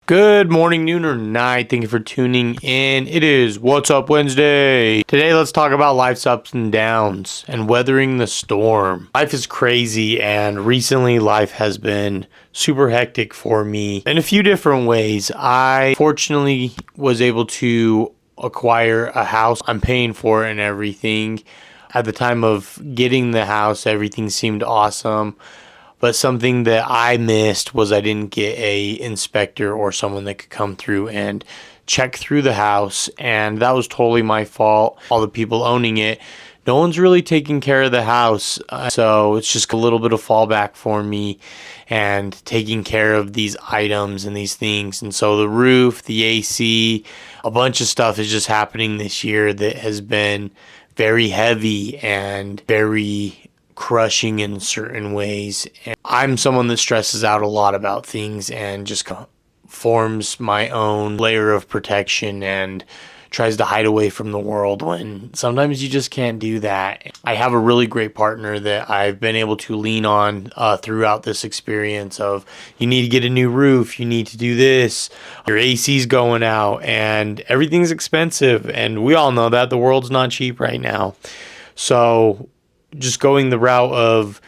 Good morning, noon, or night. Thank you for tuning in. It is What's Up Wednesday. Today, let's talk about life's ups and downs and weathering the storm. Life is crazy, and recently, life has been super hectic for me in a few different ways. I fortunately was able to acquire a house. I'm paying for it and everything. At the time of getting the house, everything seemed awesome. But something that I missed was I didn't get a inspector or someone that could come through and check through the house, and that was totally my fault. All the people owning it, no one's really taking care of the house, so it's just a little bit of fallback for me and taking care of these items and these things. And so the roof, the AC, a bunch of stuff is just happening this year that has been very heavy and very crushing in certain ways. And I'm someone that stresses out a lot about things and just forms my own layer of protection and tries to hide away from the world when sometimes you just can't do that. I have a really great partner that I've been able to lean on throughout this experience of, you need to get a new roof, you need to do this, your AC's going out, and everything's expensive, and we all know that the world's not cheap right now. So just going the route of,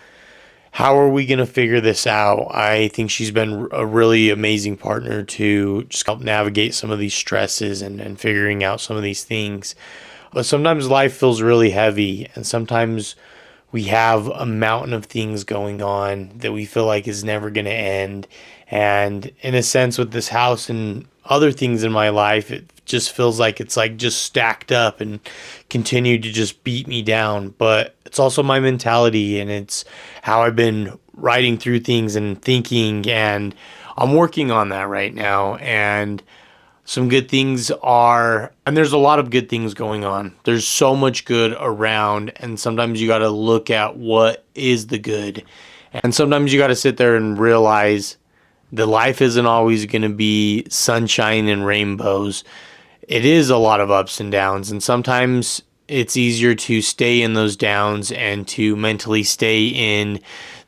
how are we going to figure this out? I think she's been a really amazing partner to just help navigate some of these stresses and figuring out some of these things. But sometimes life feels really heavy, and sometimes we have a mountain of things going on that we feel like is never going to end. And in a sense, with this house and other things in my life, it just feels like it's like just stacked up and continued to just beat me down. But it's also my mentality, and it's how I've been writing through things and thinking, and I'm working on that right now. And some good things are, and there's a lot of good things going on. There's so much good around, and sometimes you got to look at what is the good. And sometimes you got to sit there and realize that life isn't always going to be sunshine and rainbows. It is a lot of ups and downs, and sometimes it's easier to stay in those downs and to mentally stay in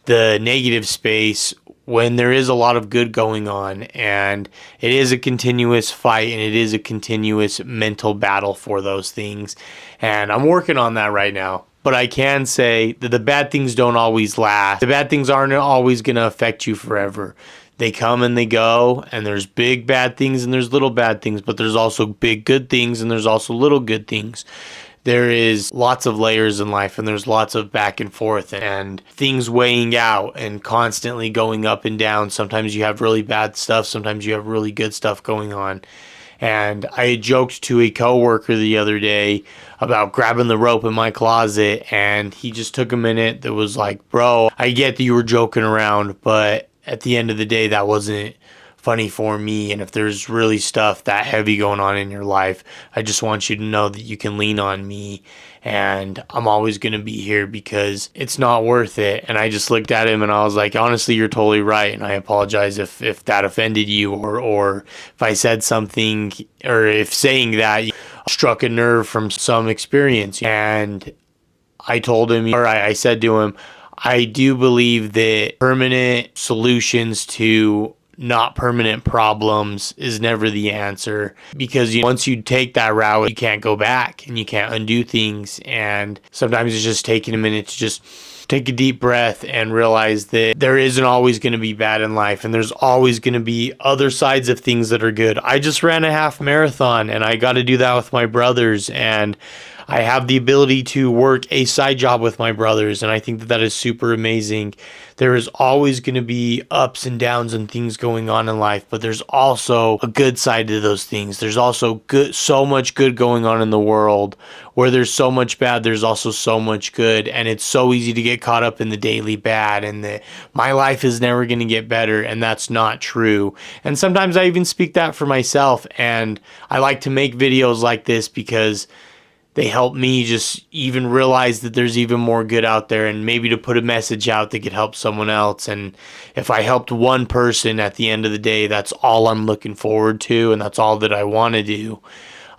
the negative space when there is a lot of good going on. And it is a continuous fight, and it is a continuous mental battle for those things. And I'm working on that right now. But I can say that the bad things don't always last. The bad things aren't always going to affect you forever. They come and they go, and there's big bad things and there's little bad things, but there's also big good things and there's also little good things. There is lots of layers in life, and there's lots of back and forth and things weighing out and constantly going up and down. Sometimes you have really bad stuff, sometimes you have really good stuff going on. And I joked to a coworker the other day about grabbing the rope in my closet, and he just took a minute that was like, bro, I get that you were joking around, but at the end of the day, that wasn't funny for me. And if there's really stuff that heavy going on in your life, I just want you to know that you can lean on me, and I'm always going to be here because it's not worth it. And I just looked at him and I was like, honestly, you're totally right. And I apologize if that offended you, or if I said something, or if saying that struck a nerve from some experience. And I told him, or I said to him, I do believe that permanent solutions to not permanent problems is never the answer, because once you take that route, you can't go back and you can't undo things. And sometimes it's just taking a minute to just take a deep breath and realize that there isn't always going to be bad in life, and there's always going to be other sides of things that are good. I just ran a half marathon, and I got to do that with my brothers, and I have the ability to work a side job with my brothers, and I think that that is super amazing. There is always going to be ups and downs and things going on in life, but there's also a good side to those things. There's also so much good going on in the world. Where there's so much bad, there's also so much good, and it's so easy to get caught up in the daily bad and that my life is never going to get better, and that's not true. And sometimes I even speak that for myself, and I like to make videos like this because they help me just even realize that there's even more good out there, and maybe to put a message out that could help someone else. And if I helped one person at the end of the day, that's all I'm looking forward to, and that's all that I want to do.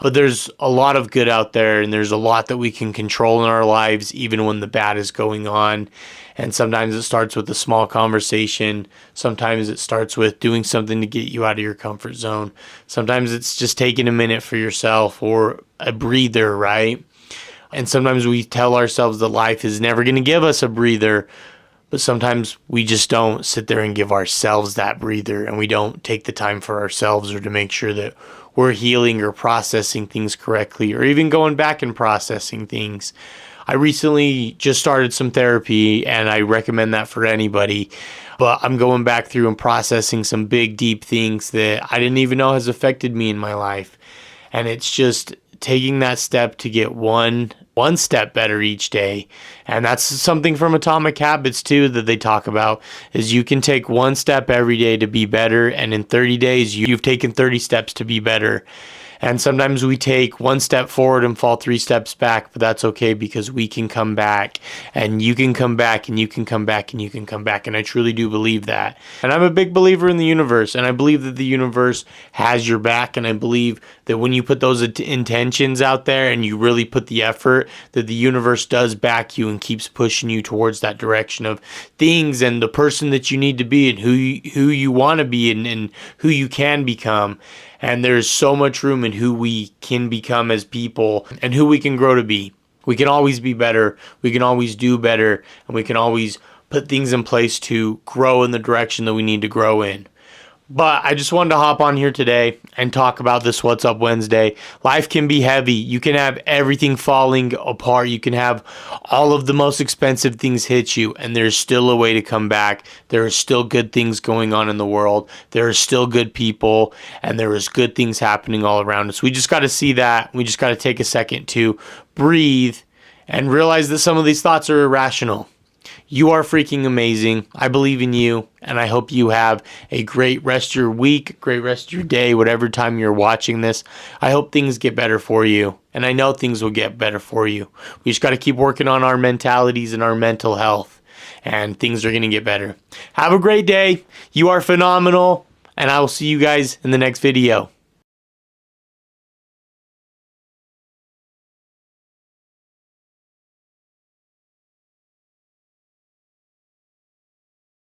But there's a lot of good out there, and there's a lot that we can control in our lives, even when the bad is going on. And sometimes it starts with a small conversation. Sometimes it starts with doing something to get you out of your comfort zone. Sometimes it's just taking a minute for yourself or a breather, right? And sometimes we tell ourselves that life is never going to give us a breather, but sometimes we just don't sit there and give ourselves that breather, and we don't take the time for ourselves or to make sure that we're healing or processing things correctly, or even going back and processing things. I recently just started some therapy, and I recommend that for anybody. But I'm going back through and processing some big, deep things that I didn't even know has affected me in my life. And it's just taking that step to get one step better each day. And that's something from Atomic Habits too that they talk about, is you can take one step every day to be better, and in 30 days you've taken 30 steps to be better. And sometimes we take one step forward and fall 3 steps back, but that's okay, because we can come back, and you can come back, and you can come back, and you can come back. And I truly do believe that. And I'm a big believer in the universe, and I believe that the universe has your back. And I believe that when you put those intentions out there and you really put the effort, that the universe does back you and keeps pushing you towards that direction of things and the person that you need to be, and who you want to be, and who you can become. And there's so much room in who we can become as people and who we can grow to be. We can always be better. We can always do better. And we can always put things in place to grow in the direction that we need to grow in. But I just wanted to hop on here today and talk about this What's Up Wednesday. Life can be heavy. You can have everything falling apart. You can have all of the most expensive things hit you, and there's still a way to come back. There are still good things going on in the world. There are still good people, and there is good things happening all around us. We just got to see that. We just got to take a second to breathe and realize that some of these thoughts are irrational. You are freaking amazing. I believe in you, and I hope you have a great rest of your week, great rest of your day, whatever time you're watching this. I hope things get better for you, and I know things will get better for you. We just got to keep working on our mentalities and our mental health, and things are going to get better. Have a great day. You are phenomenal, and I will see you guys in the next video.